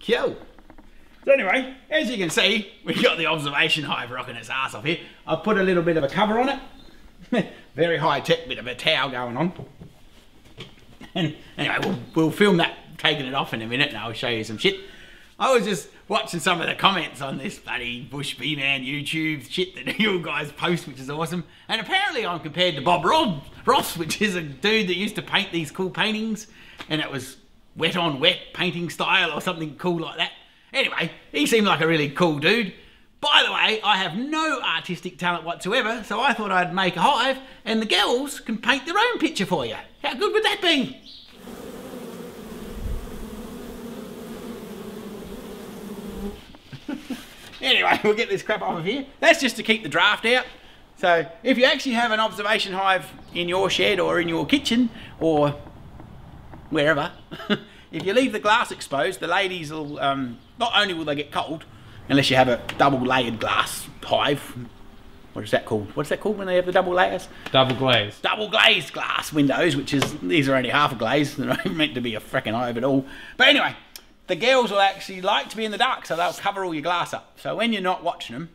Cool. So anyway, as you can see, we've got the observation hive rocking its ass off here. I've put a little bit of a cover on it. Very high tech bit of a towel going on. And anyway, we'll film that taking it off in a minute and I'll show you some shit. I was just watching some of the comments on this bloody Bush Bee Man YouTube shit that you guys post, which is awesome. And apparently I'm compared to Bob Ross, which is a dude that used to paint these cool paintings, and it was wet on wet painting style or something cool like that. Anyway, he seemed like a really cool dude. By the way, I have no artistic talent whatsoever, so I thought I'd make a hive and the girls can paint their own picture for you. How good would that be? Anyway, we'll get this crap off of here. That's just to keep the draft out. So if you actually have an observation hive in your shed or in your kitchen or wherever, if you leave the glass exposed, the ladies will, not only will they get cold, unless you have a double layered glass hive. What is that called? What's that called when they have the double layers? Double glazed. Double glazed glass windows, which is, these are only half a glaze. They're not meant to be a frickin' hive at all. But anyway, the girls will actually like to be in the dark, so they'll cover all your glass up. So when you're not watching them,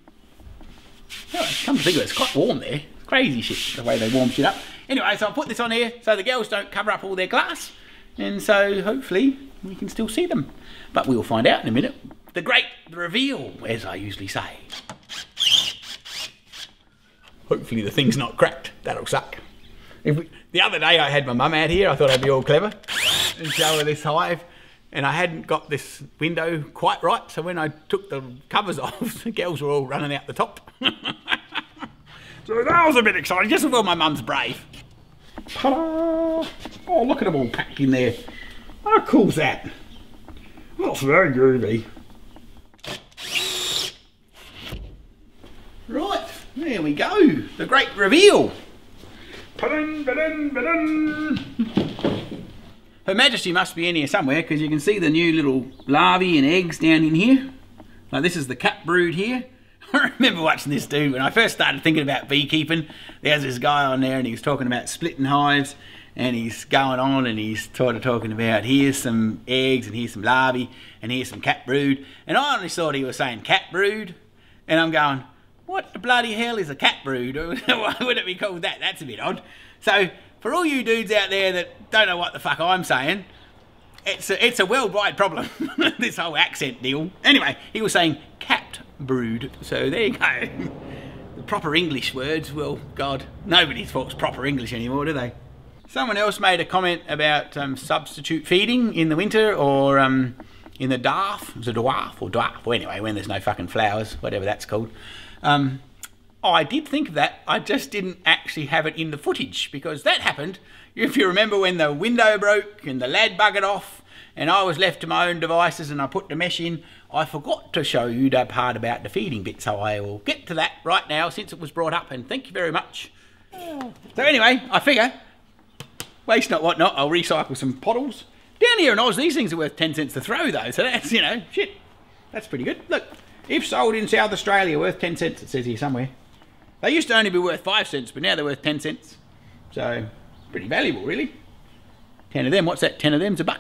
oh, come to think of it, it's quite warm there. Crazy shit, the way they warm shit up. Anyway, so I'll put this on here so the girls don't cover up all their glass. And so hopefully we can still see them. But we'll find out in a minute. The great reveal, as I usually say. Hopefully the thing's not cracked. That'll suck. The other day I had my mum out here. I thought I'd be all clever and show her this hive. And I hadn't got this window quite right. So when I took the covers off, the girls were all running out the top. So that was a bit exciting. Just before my mum's brave. Ta-da! Oh, look at them all packed in there. How cool's that? That's very groovy. Right, there we go. The great reveal. Ba-dun, ba-dun, ba-dun. Her Majesty must be in here somewhere because you can see the new little larvae and eggs down in here. Now this is the cat brood here. I remember watching this dude when I first started thinking about beekeeping. There's this guy on there and he was talking about splitting hives, and he's going on and he's sort of talking about here's some eggs and here's some larvae and here's some cat brood. And I only thought he was saying cat brood, and I'm going, what the bloody hell is a cat brood? Why would it be called that? That's a bit odd. So for all you dudes out there that don't know what the fuck I'm saying, it's a worldwide problem, this whole accent deal. Anyway, he was saying cat brood, so there you go. The proper English words, well, God, nobody talks proper English anymore, do they? Someone else made a comment about substitute feeding in the winter, or in the dwarf, was it dwarf or dwarf, or anyway, when there's no fucking flowers, whatever that's called. I did think of that, I just didn't actually have it in the footage, because that happened, if you remember, when the window broke and the lad buggered off and I was left to my own devices and I put the mesh in. I forgot to show you that part about the feeding bit, so I will get to that right now since it was brought up, and thank you very much. So anyway, I figure, waste not, what not, I'll recycle some bottles. Down here in Oz, these things are worth 10 cents to throw though, so that's, you know, shit, that's pretty good. Look, if sold in South Australia, worth 10 cents, it says here somewhere. They used to only be worth 5 cents, but now they're worth 10 cents. So, pretty valuable, really. 10 of them, what's that? 10 of them's $1.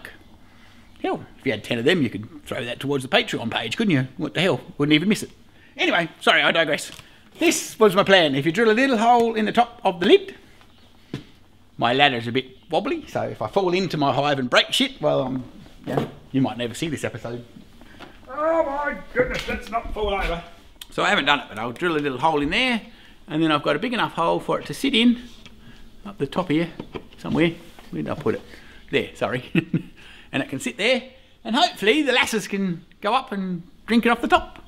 Hell, if you had 10 of them, you could throw that towards the Patreon page, couldn't you? What the hell? Wouldn't even miss it. Anyway, sorry, I digress. This was my plan. If you drill a little hole in the top of the lid, my ladder's a bit wobbly, so if I fall into my hive and break shit, well, yeah, you might never see this episode. Oh my goodness, let's not fall over. So I haven't done it, but I'll drill a little hole in there, and then I've got a big enough hole for it to sit in, up the top here, somewhere. Where did I put it? There, sorry. And it can sit there, and hopefully the lasses can go up and drink it off the top.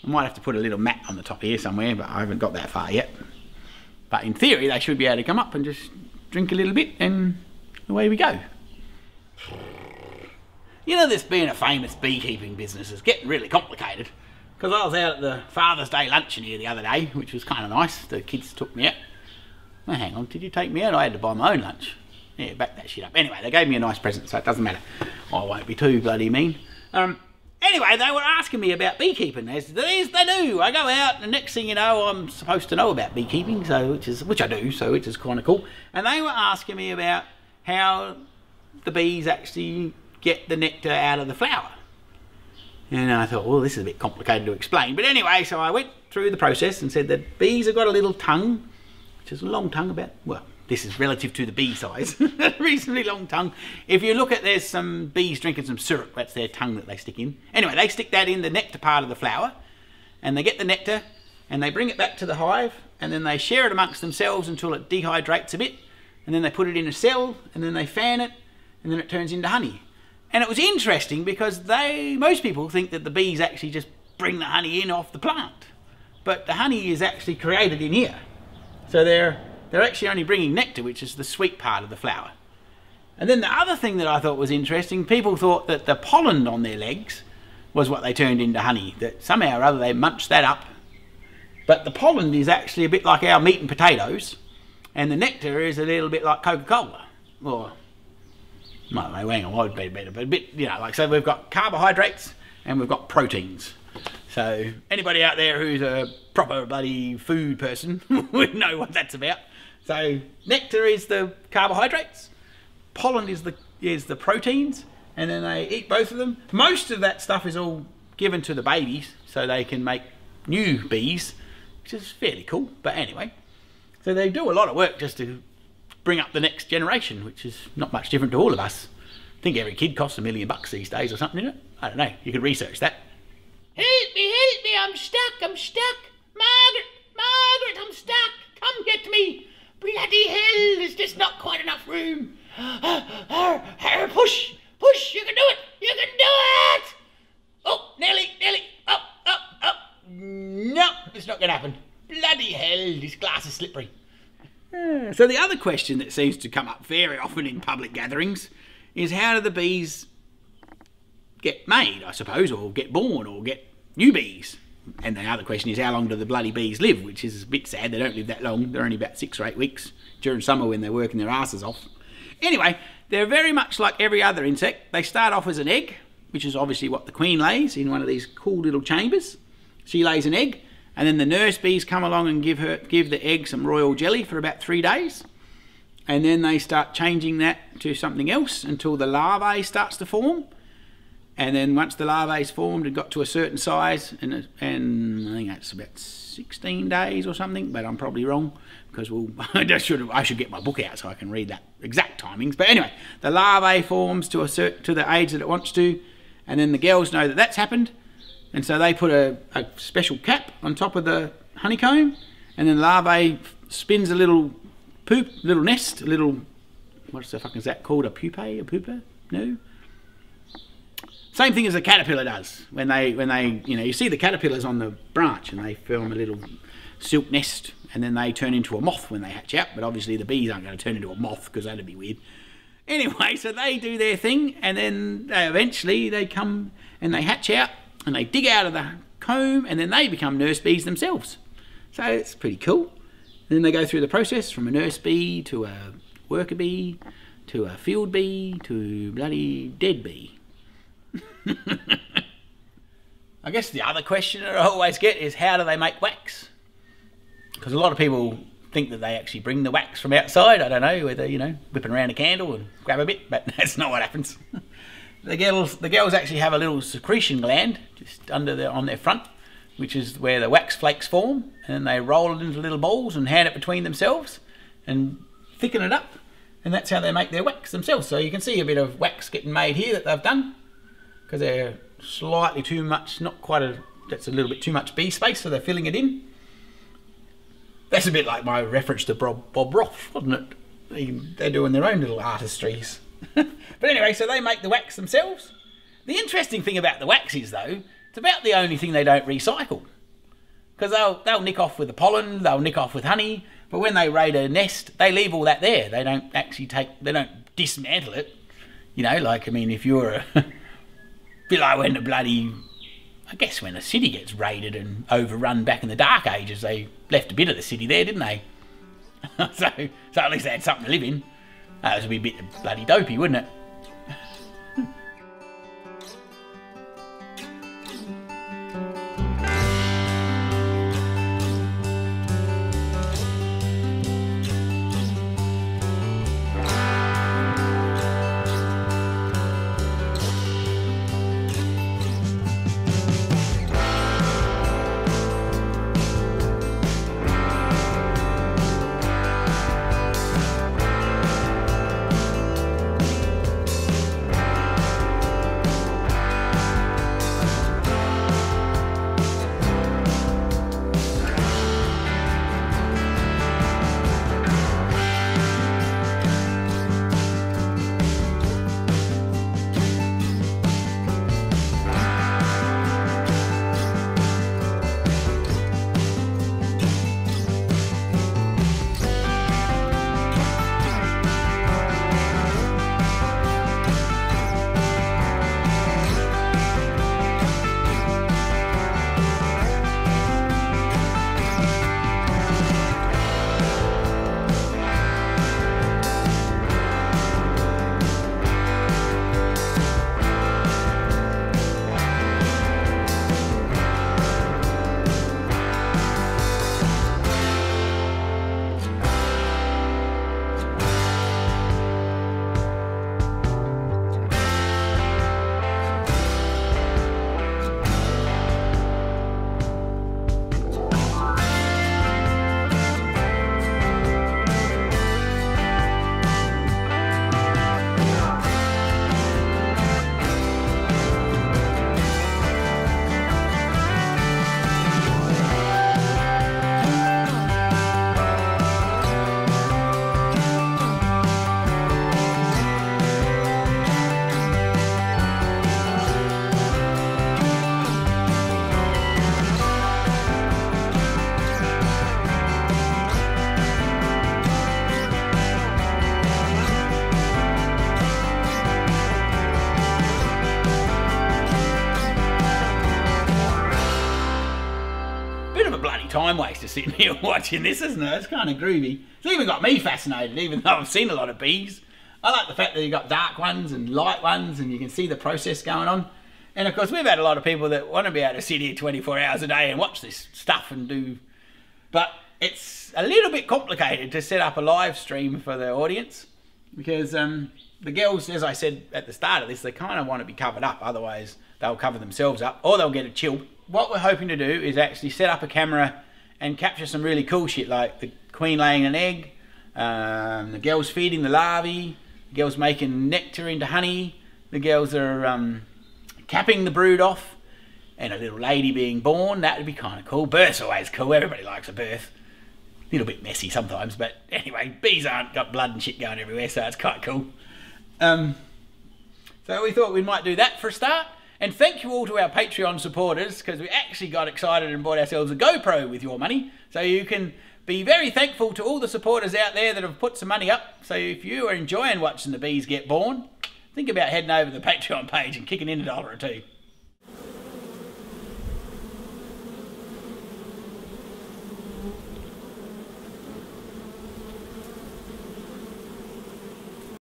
I might have to put a little mat on the top here somewhere, but I haven't got that far yet. But in theory, they should be able to come up and just drink a little bit, and away we go. You know, this being a famous beekeeping business is getting really complicated. Because I was out at the Father's Day luncheon here the other day, which was kind of nice. The kids took me out. Well, hang on, did you take me out? I had to buy my own lunch. Yeah, back that shit up. Anyway, they gave me a nice present, so it doesn't matter. I won't be too bloody mean. Anyway, they were asking me about beekeeping. As they do. I go out, and the next thing you know, I'm supposed to know about beekeeping, so which I do, so which is kind of cool. And they were asking me about how the bees actually get the nectar out of the flower. And I thought, well, this is a bit complicated to explain. But anyway, so I went through the process and said that bees have got a little tongue, which is a long tongue about, well, this is relative to the bee size, a reasonably long tongue. If you look at, there's some bees drinking some syrup, that's their tongue that they stick in. Anyway, they stick that in the nectar part of the flower, and they get the nectar, and they bring it back to the hive, and then they share it amongst themselves until it dehydrates a bit, and then they put it in a cell, and then they fan it, and then it turns into honey. And it was interesting because most people think that the bees actually just bring the honey in off the plant, but the honey is actually created in here. So they're actually only bringing nectar, which is the sweet part of the flower. And then the other thing that I thought was interesting, people thought that the pollen on their legs was what they turned into honey, that somehow or other they munched that up. But the pollen is actually a bit like our meat and potatoes, and the nectar is a little bit like Coca-Cola. Or, I don't know, hang on, what would be better, but a bit, you know, like, so we've got carbohydrates and we've got proteins. So anybody out there who's a proper bloody food person would know what that's about. So nectar is the carbohydrates, pollen is the proteins, and then they eat both of them. Most of that stuff is all given to the babies so they can make new bees, which is fairly cool. But anyway, so they do a lot of work just to bring up the next generation, which is not much different to all of us. I think every kid costs $1 million these days or something, isn't it? I don't know, you could research that. Help me, I'm stuck. Margaret, I'm stuck. Come get me. Bloody hell, there's just not quite enough room. Push, you can do it. Oh, Nelly, up. No, it's not going to happen. Bloody hell, this glass is slippery. So the other question that seems to come up very often in public gatherings is how do the bees get made, I suppose, or get born, or get new bees? And the other question is how long do the bloody bees live, which is a bit sad. They don't live that long. They're only about 6 or 8 weeks during summer when they're working their asses off. Anyway, they're very much like every other insect. They start off as an egg, which is obviously what the queen lays in one of these cool little chambers. She lays an egg, and then the nurse bees come along and give the egg some royal jelly for about 3 days. And then they start changing that to something else until the larvae starts to form. And then once the larvae's formed and got to a certain size, and I think that's about 16 days or something, but I'm probably wrong because I should get my book out so I can read that exact timings. But anyway, the larvae forms to the age that it wants to, and then the girls know that that's happened, and so they put a special cap on top of the honeycomb, and then the larvae spins a little nest, what the fuck is that called? A pupa? No. Same thing as a caterpillar does. When they, you see the caterpillars on the branch and they form a little silk nest, and then they turn into a moth when they hatch out. But obviously the bees aren't going to turn into a moth because that'd be weird. Anyway, so they do their thing, and then eventually they come and they hatch out and they dig out of the comb, and then they become nurse bees themselves. So it's pretty cool. And then they go through the process from a nurse bee to a worker bee to a field bee to bloody dead bee. I guess the other question that I always get is how do they make wax? Because a lot of people think that they actually bring the wax from outside. I don't know, whether, whipping around a candle and grab a bit, but that's not what happens. The girls actually have a little secretion gland just on their front, which is where the wax flakes form, and then they roll it into little balls and hand it between themselves and thicken it up, and that's how they make their wax themselves. So you can see a bit of wax getting made here that they've done, because they're slightly too much, that's a little bit too much bee space, so they're filling it in. That's a bit like my reference to Bob Roth, wasn't it? They're doing their own little artistries. But anyway, so they make the wax themselves. The interesting thing about the wax is, though, it's about the only thing they don't recycle. Because they'll nick off with the pollen, they'll nick off with honey, but when they raid a nest, they leave all that there. They don't actually they don't dismantle it. If you're a... bit like when when a city gets raided and overrun back in the Dark Ages, they left a bit of the city there, didn't they? so at least they had something to live in. That would be a bit bloody dopey, wouldn't it? time waster sitting here watching this, isn't it? It's kind of groovy. It's even got me fascinated, even though I've seen a lot of bees. I like the fact that you've got dark ones and light ones, and you can see the process going on. And of course, we've had a lot of people that want to be able to sit here 24 hours a day and watch this stuff and do... But it's a little bit complicated to set up a live stream for the audience, because the girls, as I said at the start of this, they kind of want to be covered up, otherwise they'll cover themselves up or they'll get a chill. What we're hoping to do is actually set up a camera and capture some really cool shit, like the queen laying an egg, the girls feeding the larvae, the girls making nectar into honey, the girls are capping the brood off, and a little lady being born. That would be kind of cool. Birth's always cool. Everybody likes a birth. A little bit messy sometimes, but anyway, bees aren't got blood and shit going everywhere, so it's quite cool. So we thought we might do that for a start. And thank you all to our Patreon supporters, because we actually got excited and bought ourselves a GoPro with your money. So you can be very thankful to all the supporters out there that have put some money up. So if you are enjoying watching the bees get born, think about heading over to the Patreon page and kicking in $1 or $2.